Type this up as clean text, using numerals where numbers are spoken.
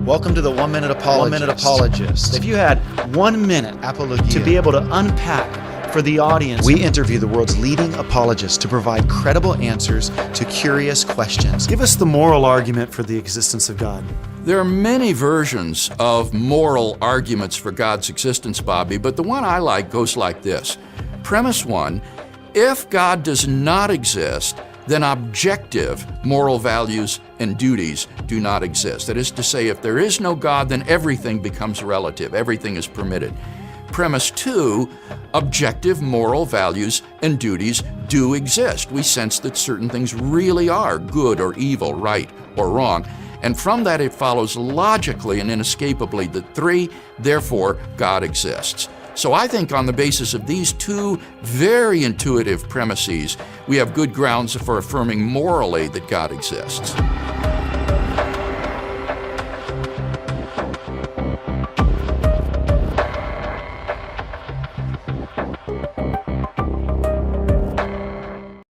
Welcome to the 1 Minute Apologist. If you had 1 minute Apologia. to be able to unpack for the audience, We interview the world's leading apologists to provide credible answers to curious questions. give us the moral argument for the existence of God. There are many versions of moral arguments for God's existence, Bobby, but the one I like goes like this. Premise one, if God does not exist, then objective moral values and duties do not exist. That is to say, if there is no God, then everything becomes relative, everything is permitted. Premise two, objective moral values and duties do exist. We sense that certain things really are good or evil, right or wrong. And from that it follows logically and inescapably that three, therefore, God exists. So I think on the basis of these two very intuitive premises, we have good grounds for affirming morally that God exists.